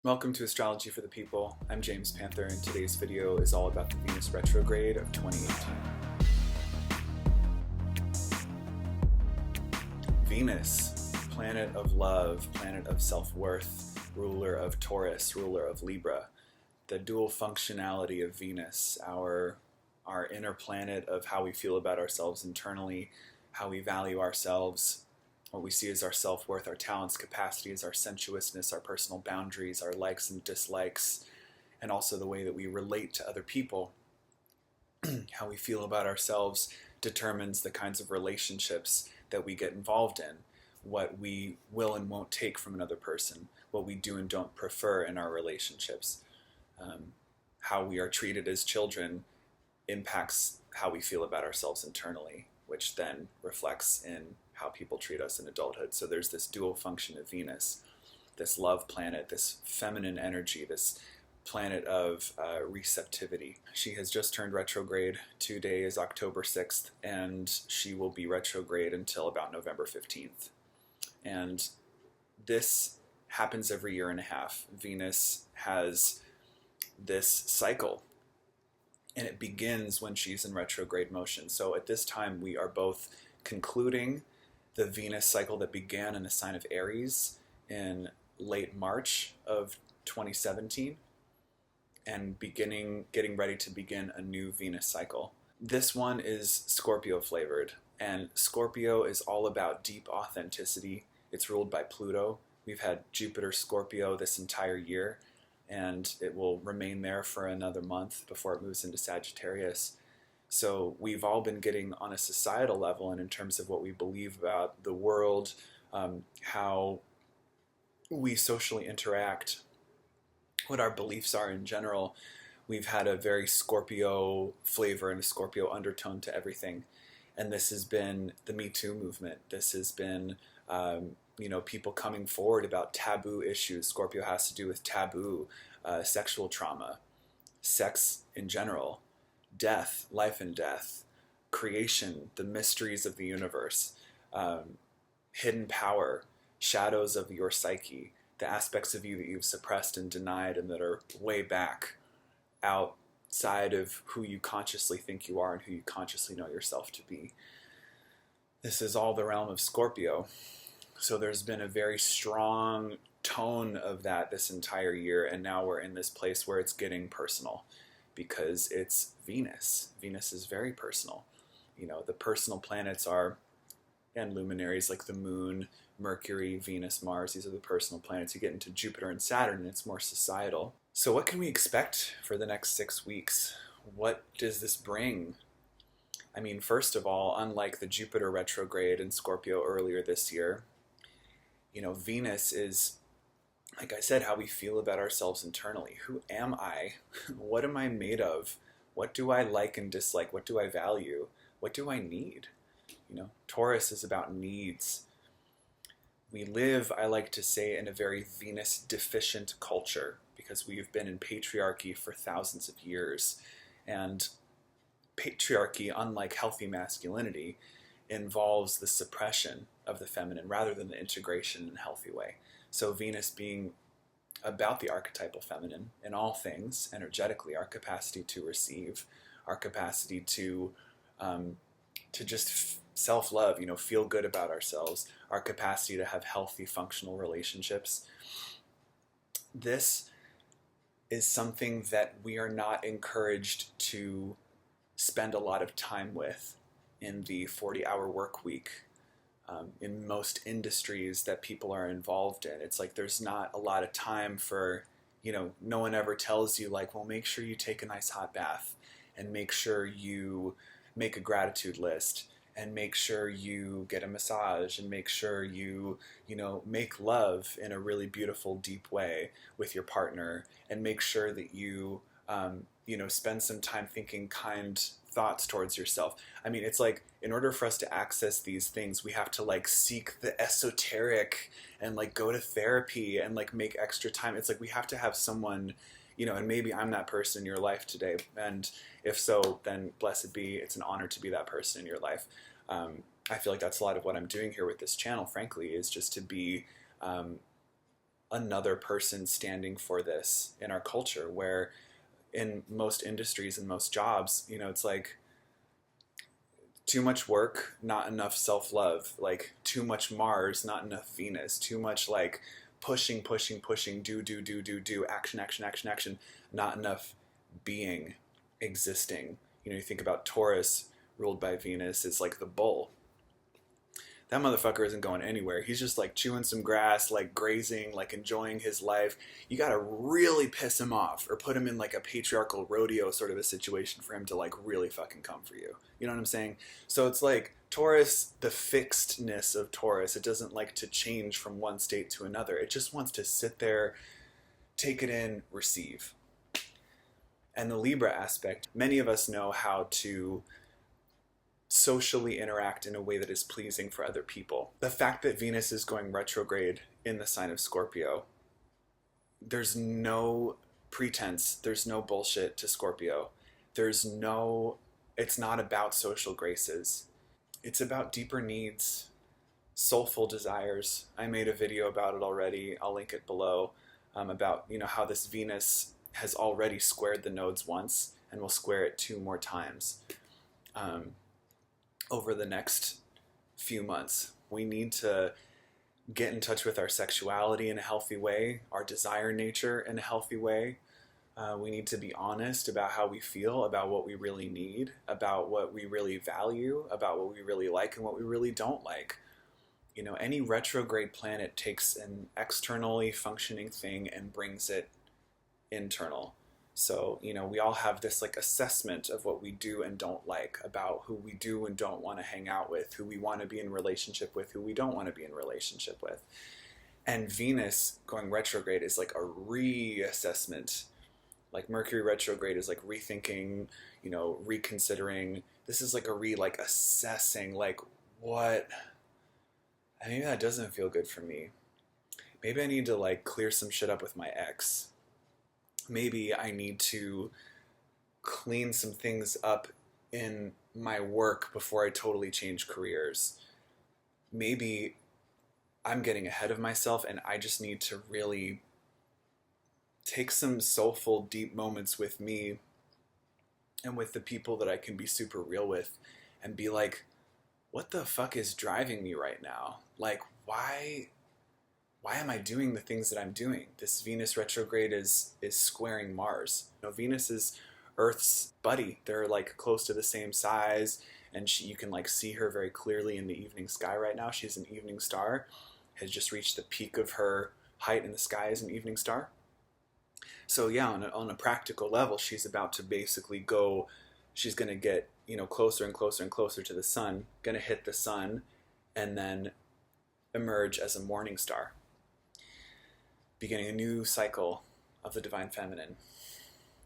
Welcome to Astrology for the People. I'm James Panther, and today's video is all about the Venus retrograde of 2018. Venus, planet of love, planet of self-worth, ruler of Taurus, ruler of Libra. The dual functionality of Venus, our inner planet of how we feel about ourselves internally, how we value ourselves, what we see as our self-worth, our talents, capacities, our sensuousness, our personal boundaries, our likes and dislikes, and also the way that we relate to other people. How we feel about ourselves determines the kinds of relationships that we get involved in, what we will and won't take from another person, what we do and don't prefer in our relationships. How we are treated as children impacts how we feel about ourselves internally, which then reflects in how people treat us in adulthood. So there's this dual function of Venus, this love planet, this feminine energy, this planet of receptivity. She has just turned retrograde. Today is October 6th, and she will be retrograde until about November 15th. And this happens every year and a half. Venus has this cycle, and it begins when she's in retrograde motion. So at this time, we are both concluding the Venus cycle that began in the sign of Aries in late March of 2017 and getting ready to begin a new Venus cycle. This one is Scorpio flavored, and Scorpio is all about deep authenticity. It's ruled by Pluto. We've had Jupiter Scorpio this entire year, and it will remain there for another month before it moves into Sagittarius. So we've all been getting on a societal level and in terms of what we believe about the world, how we socially interact, what our beliefs are in general. We've had a very Scorpio flavor and a Scorpio undertone to everything. And this has been the Me Too movement. This has been people coming forward about taboo issues. Scorpio has to do with taboo, sexual trauma, sex in general, death, life and death, creation, the mysteries of the universe, hidden power, shadows of your psyche, the aspects of you that you've suppressed and denied and that are way back outside of who you consciously think you are and who you consciously know yourself to be. This is all the realm of Scorpio. So there's been a very strong tone of that this entire year, and now we're in this place where it's getting personal because it's Venus. Venus is very personal. The personal planets are, and luminaries like the Moon, Mercury, Venus, Mars, these are the personal planets. You get into Jupiter and Saturn, and it's more societal. So what can we expect for the next 6 weeks? What does this bring? I mean, first of all, unlike the Jupiter retrograde in Scorpio earlier this year, Venus is, like I said, how we feel about ourselves internally. Who am I? What am I made of? What do I like and dislike? What do I value? What do I need? Taurus is about needs. We live, I like to say, in a very Venus-deficient culture because we've been in patriarchy for thousands of years. And patriarchy, unlike healthy masculinity, involves the suppression of the feminine rather than the integration in a healthy way. So Venus being about the archetypal feminine in all things, energetically, our capacity to receive, our capacity to just self-love, feel good about ourselves, our capacity to have healthy, functional relationships. This is something that we are not encouraged to spend a lot of time with in the 40-hour work week. In most industries that people are involved in, it's like there's not a lot of time for, no one ever tells you like, well, make sure you take a nice hot bath and make sure you make a gratitude list and make sure you get a massage and make sure you make love in a really beautiful, deep way with your partner and make sure that you, spend some time thinking kind thoughts towards yourself. I mean, it's like in order for us to access these things, we have to like seek the esoteric and like go to therapy and like make extra time. It's like we have to have someone, and maybe I'm that person in your life today. And if so, then blessed be, it's an honor to be that person in your life. I feel like that's a lot of what I'm doing here with this channel, frankly, is just to be another person standing for this in our culture, where in most industries and most jobs, you know, it's like too much work, not enough self-love, like too much Mars, not enough Venus, too much like pushing, pushing, pushing, do, action, action, action, action, not enough being, existing. You know, you think about Taurus ruled by Venus, it's like the bull. That motherfucker isn't going anywhere. He's just like chewing some grass, like grazing, like enjoying his life. You gotta really piss him off or put him in like a patriarchal rodeo sort of a situation for him to like really fucking come for you. You know what I'm saying? So it's like Taurus, the fixedness of Taurus, it doesn't like to change from one state to another. It just wants to sit there, take it in, receive. And the Libra aspect, many of us know how to socially interact in a way that is pleasing for other people. The fact that Venus is going retrograde in the sign of Scorpio, there's no pretense, there's no bullshit to Scorpio. It's not about social graces. It's about deeper needs, soulful desires. I made a video about it already. I'll link it below, about, you know, how this Venus has already squared the nodes once and will square it 2 more times. Over the next few months. We need to get in touch with our sexuality in a healthy way, our desire nature in a healthy way. We need to be honest about how we feel, about what we really need, about what we really value, about what we really like and what we really don't like. You know, any retrograde planet takes an externally functioning thing and brings it internal. So, you know, we all have this like assessment of what we do and don't like, about who we do and don't want to hang out with, who we want to be in relationship with, who we don't want to be in relationship with. And Venus going retrograde is like a reassessment. Like Mercury retrograde is like rethinking, you know, reconsidering. This is like like assessing, like what, maybe that doesn't feel good for me. Maybe I need to like clear some shit up with my ex. Maybe I need to clean some things up in my work before I totally change careers. Maybe I'm getting ahead of myself and I just need to really take some soulful, deep moments with me and with the people that I can be super real with and be like, what the fuck is driving me right now? Like, why am I doing the things that I'm doing? This Venus retrograde is squaring Mars. You know, Venus is Earth's buddy. They're like close to the same size, and you can like see her very clearly in the evening sky right now. She's an evening star, has just reached the peak of her height in the sky as an evening star. So yeah, on a practical level, she's about to basically go, she's going to get, you know, closer and closer and closer to the sun, going to hit the sun, and then emerge as a morning star, beginning a new cycle of the divine feminine,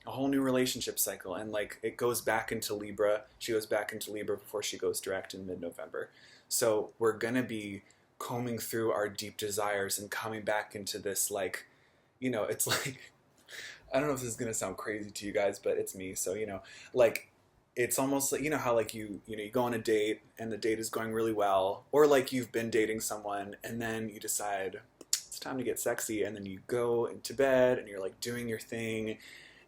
a whole new relationship cycle. And like it goes back into Libra. She goes back into Libra before she goes direct in mid-November. So we're going to be combing through our deep desires and coming back into this, like, you know, it's like, I don't know if this is going to sound crazy to you guys, but it's me. So, you know, like, it's almost like, you know how like you go on a date and the date is going really well, or like you've been dating someone and then you decide it's time to get sexy, and then you go into bed and you're like doing your thing,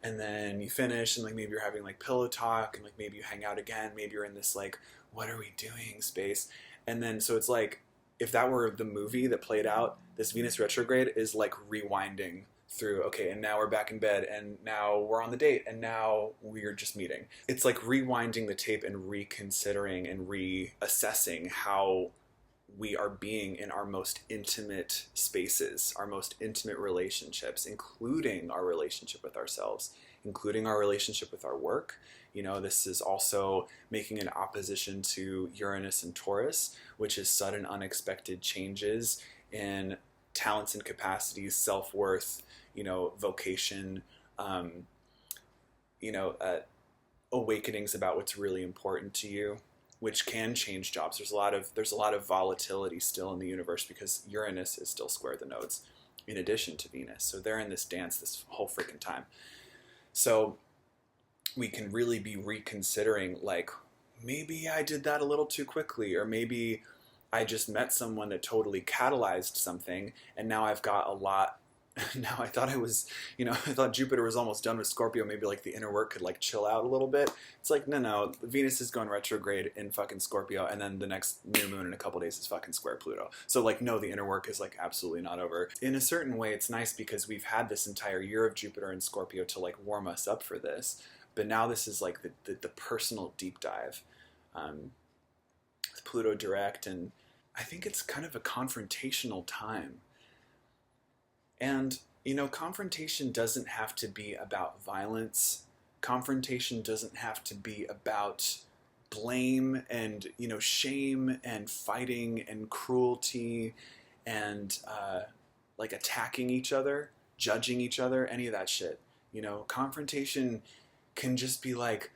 and then you finish and like maybe you're having like pillow talk and like maybe you hang out again, maybe you're in this like what are we doing space, and then so it's like if that were the movie that played out, this Venus retrograde is like rewinding through, okay, and now we're back in bed, and now we're on the date, and now we're just meeting. It's like rewinding the tape and reconsidering and reassessing how we are being in our most intimate spaces, our most intimate relationships, including our relationship with ourselves, including our relationship with our work. You know, this is also making an opposition to Uranus and Taurus, which is sudden, unexpected changes in talents and capacities, self-worth, you know, vocation, awakenings about what's really important to you, which can change jobs. There's a lot of volatility still in the universe because Uranus is still square the nodes in addition to Venus. So they're in this dance this whole freaking time. So we can really be reconsidering, like, maybe I did that a little too quickly, or maybe I just met someone that totally catalyzed something, and now I've got a lot Now I thought I thought Jupiter was almost done with Scorpio. Maybe like the inner work could like chill out a little bit. It's like, no, Venus is going retrograde in fucking Scorpio, and then the next new moon in a couple days is fucking square Pluto. So like, no, the inner work is like absolutely not over. In a certain way, it's nice because we've had this entire year of Jupiter and Scorpio to like warm us up for this. But now this is like the personal deep dive. With Pluto direct, and I think it's kind of a confrontational time. And, confrontation doesn't have to be about violence. Confrontation doesn't have to be about blame and, shame and fighting and cruelty and, like attacking each other, judging each other, any of that shit. Confrontation can just be like,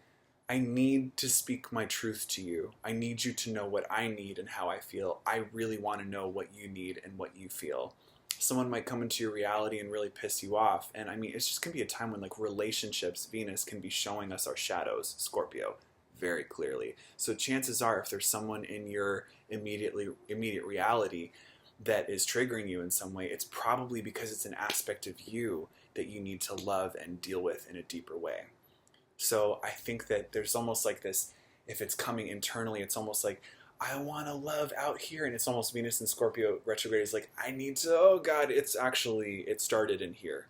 I need to speak my truth to you. I need you to know what I need and how I feel. I really want to know what you need and what you feel. Someone might come into your reality and really piss you off. And I mean, it's just going to be a time when like relationships, Venus can be showing us our shadows, Scorpio, very clearly. So chances are if there's someone in your immediate reality that is triggering you in some way, it's probably because it's an aspect of you that you need to love and deal with in a deeper way. So I think that there's almost like this, if it's coming internally, it's almost like, I want to love out here. And it's almost Venus and Scorpio retrograde is like, I need to, oh God, it started in here.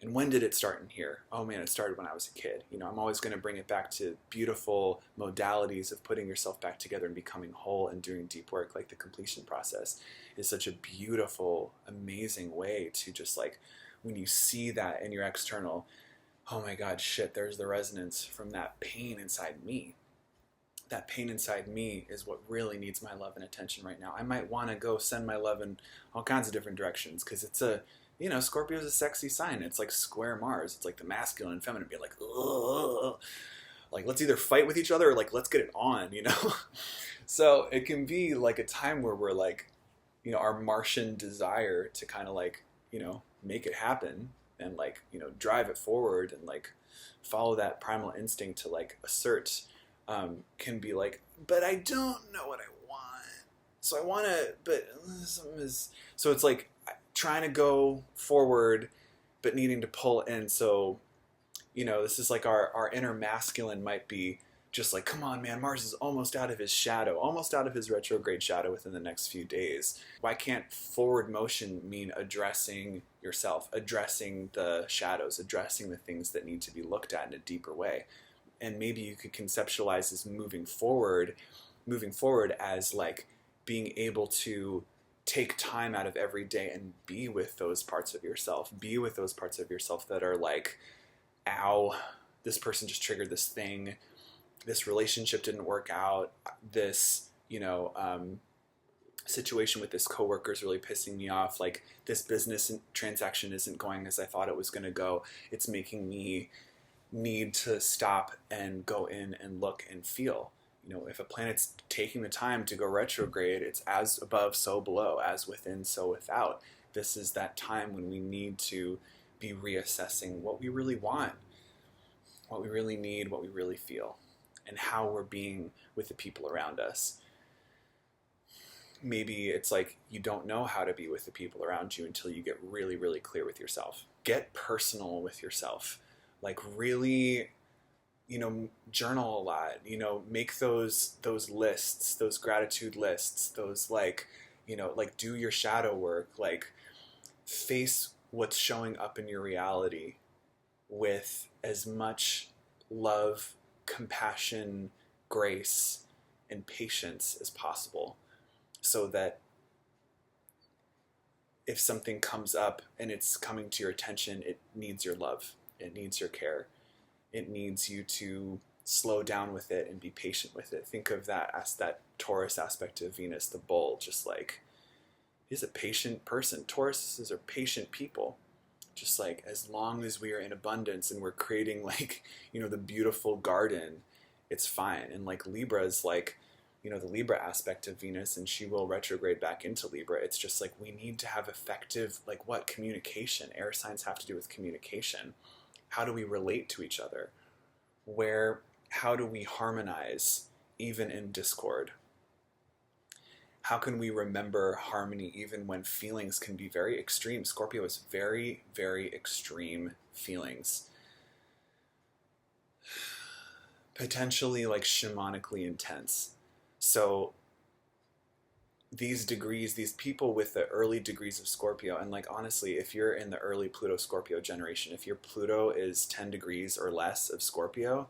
And when did it start in here? Oh man, it started when I was a kid. I'm always going to bring it back to beautiful modalities of putting yourself back together and becoming whole and doing deep work. Like the completion process is such a beautiful, amazing way to just like, when you see that in your external, oh my God, shit, there's the resonance from that pain inside me. That pain inside me is what really needs my love and attention right now. I might want to go send my love in all kinds of different directions because it's Scorpio is a sexy sign. It's like square Mars. It's like the masculine and feminine being like, ugh. Like, let's either fight with each other or like, let's get it on, So it can be like a time where we're like, our Martian desire to kind of like, make it happen and like, drive it forward and like follow that primal instinct to like assert can be like, but I don't know what I want. So I want to, but something is, so it's like trying to go forward, but needing to pull in. So, this is like our inner masculine might be just like, come on, man, Mars is almost out of his shadow, almost out of his retrograde shadow within the next few days. Why can't forward motion mean addressing yourself, addressing the shadows, addressing the things that need to be looked at in a deeper way? And maybe you could conceptualize this moving forward as like being able to take time out of every day and be with those parts of yourself, that are like, ow, this person just triggered this thing, this relationship didn't work out, this, situation with this coworker is really pissing me off, like this business transaction isn't going as I thought it was going to go, it's making me need to stop and go in and look and feel. If a planet's taking the time to go retrograde, it's as above, so below, as within, so without. This is that time when we need to be reassessing what we really want, what we really need, what we really feel, and how we're being with the people around us. Maybe it's like you don't know how to be with the people around you until you get really, really clear with yourself. Get personal with yourself. Like really, journal a lot, make those lists, those gratitude lists, those like do your shadow work, like face what's showing up in your reality with as much love, compassion, grace, and patience as possible, so that if something comes up and it's coming to your attention, it needs your love. It needs your care. It needs you to slow down with it and be patient with it. Think of that as that Taurus aspect of Venus, the bull, just like, he's a patient person. Tauruses are patient people. Just like, as long as we are in abundance and we're creating like, the beautiful garden, it's fine. And like Libra is like, the Libra aspect of Venus, and she will retrograde back into Libra. It's just like, we need to have effective, like what? Communication. Air signs have to do with communication. How do we relate to each other? How do we harmonize even in discord? How can we remember harmony even when feelings can be very extreme? Scorpio is very, very extreme feelings. Potentially like shamanically intense. So these degrees, these people with the early degrees of Scorpio, and like honestly, if you're in the early Pluto Scorpio generation, if your Pluto is 10 degrees or less of Scorpio,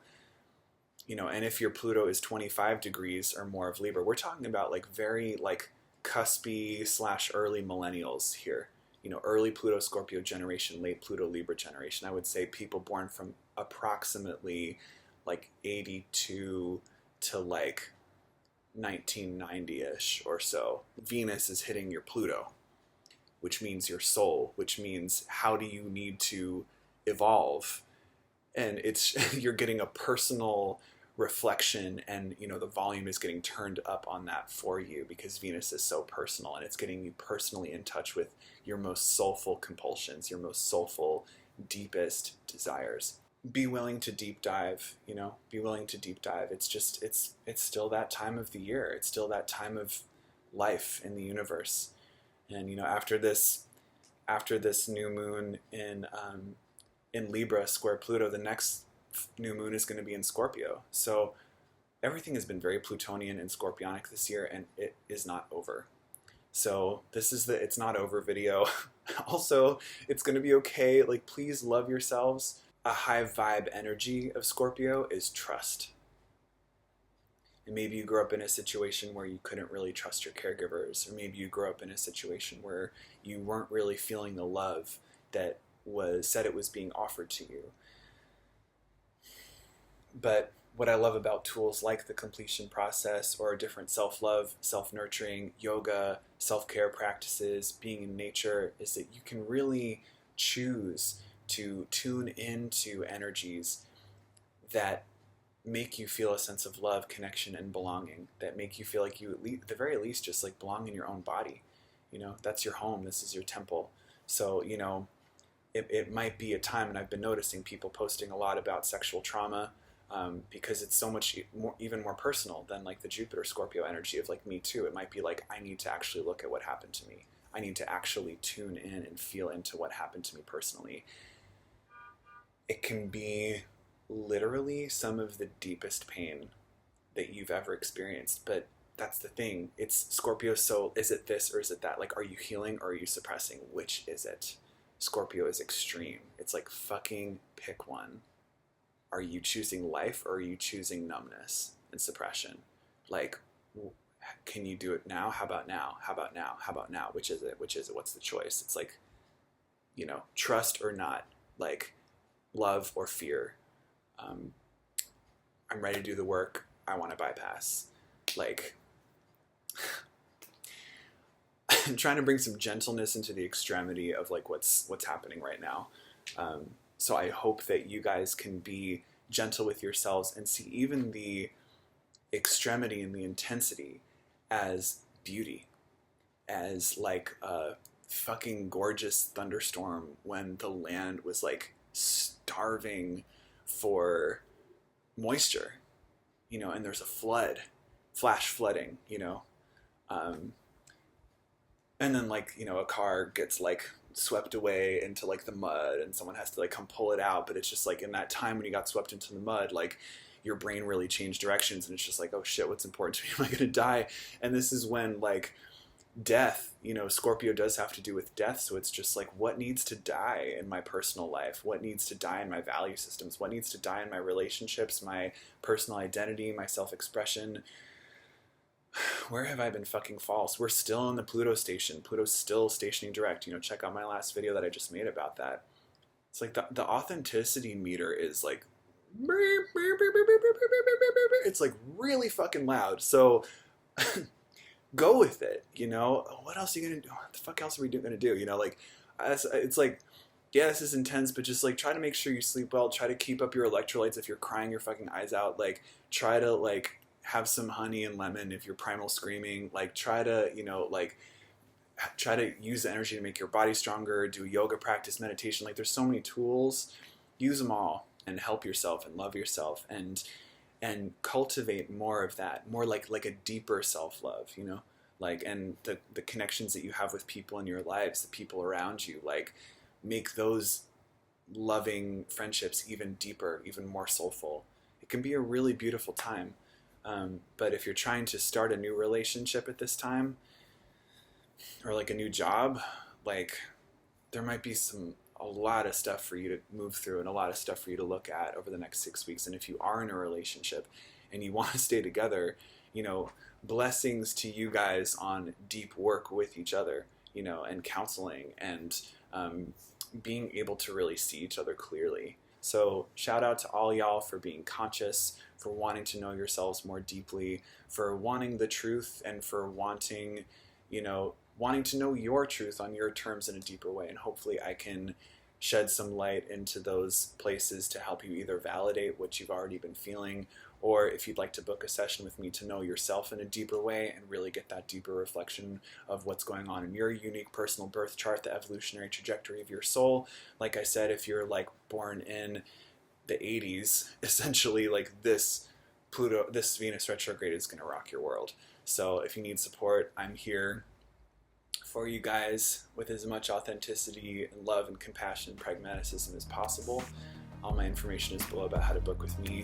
you know, and if your Pluto is 25 degrees or more of Libra, we're talking about like very like cuspy / early millennials here. You know, early Pluto Scorpio generation, late Pluto Libra generation. I would say people born from approximately like 82 to like 1990-ish or so. Venus is hitting your Pluto, which means your soul, which means how do you need to evolve? And it's you're getting a personal reflection, and you know the volume is getting turned up on that for you because Venus is so personal, and it's getting you personally in touch with your most soulful compulsions, your most soulful, deepest desires. Be willing to deep dive, you know, be willing to deep dive. It's just it's still that time of the year. It's still that time of life in the universe. And you know, after this new moon in Libra square Pluto, the next new moon is going to be in Scorpio. So everything has been very Plutonian and Scorpionic this year, and it is not over. So this is the it's not over video. Also, it's going to be okay. Like, please love yourselves. A high vibe energy of Scorpio is trust. And maybe you grew up in a situation where you couldn't really trust your caregivers, or maybe you grew up in a situation where you weren't really feeling the love that was said it was being offered to you. But what I love about tools like the completion process or different self-love, self-nurturing, yoga, self-care practices, being in nature, is that you can really choose to tune into energies that make you feel a sense of love, connection, and belonging, that make you feel like you, at the very least, just like belong in your own body. You know, that's your home, this is your temple. So, you know, it might be a time, and I've been noticing people posting a lot about sexual trauma, because it's so much more, even more personal than like the Jupiter Scorpio energy of like Me Too. It might be like, I need to actually look at what happened to me. I need to actually tune in and feel into what happened to me personally. It can be literally some of the deepest pain that you've ever experienced, but that's the thing. It's Scorpio, so is it this or is it that? Like, are you healing or are you suppressing? Which is it? Scorpio is extreme. It's like, fucking pick one. Are you choosing life or are you choosing numbness and suppression? Like, can you do it now? How about now? How about now? How about now? Which is it? Which is it? What's the choice? It's like, you know, trust or not, like love or fear. I'm ready to do the work. I want to bypass. Like, I'm trying to bring some gentleness into the extremity of like what's happening right now. So I hope that you guys can be gentle with yourselves and see even the extremity and the intensity as beauty, as like a fucking gorgeous thunderstorm when the land was like starving for moisture, you know, and there's a flood, flash flooding, you know, and then like, you know, a car gets like swept away into like the mud and someone has to like come pull it out, but it's just like in that time when you got swept into the mud, like your brain really changed directions and it's just like, oh shit, what's important to me? Am I gonna die? And this is when like death, you know, Scorpio does have to do with death, so it's just like, what needs to die in my personal life? What needs to die in my value systems? What needs to die in my relationships, my personal identity, my self-expression? Where have I been fucking false? We're still in the Pluto station. Pluto's still stationing direct. You know, check out my last video that I just made about that. It's like the authenticity meter is like, it's like really fucking loud. So go with it, you know? What else are you gonna do? What the fuck else are we gonna do? You know, like, it's like, yeah, this is intense, but just like try to make sure you sleep well. Try to keep up your electrolytes if you're crying your fucking eyes out. Like, try to like have some honey and lemon if you're primal screaming. Like, try to, you know, like try to use the energy to make your body stronger. Do yoga practice, meditation. Like, there's so many tools. Use them all and help yourself and love yourself and cultivate more of that, more like a deeper self-love, you know? like, and the connections that you have with people in your lives, the people around you, like, make those loving friendships even deeper, even more soulful. It can be a really beautiful time. But if you're trying to start a new relationship at this time, or like a new job, like, there might be a lot of stuff for you to move through and a lot of stuff for you to look at over the next 6 weeks. And if you are in a relationship and you want to stay together, you know, blessings to you guys on deep work with each other, you know, and counseling, and being able to really see each other clearly. So shout out to all y'all for being conscious, for wanting to know yourselves more deeply, for wanting the truth, and for wanting, you know, wanting to know your truth on your terms in a deeper way. And hopefully I can shed some light into those places to help you either validate what you've already been feeling, or if you'd like to book a session with me to know yourself in a deeper way and really get that deeper reflection of what's going on in your unique personal birth chart, the evolutionary trajectory of your soul. Like I said, if you're like born in the 80s, essentially, like, this Venus retrograde is going to rock your world. So if you need support, I'm here for you guys with as much authenticity and love and compassion and pragmaticism as possible. All my information is below about how to book with me.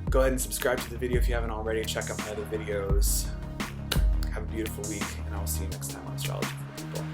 Go ahead and subscribe to the video if you haven't already. Check out my other videos. Have a beautiful week, and I will see you next time on Astrology for People.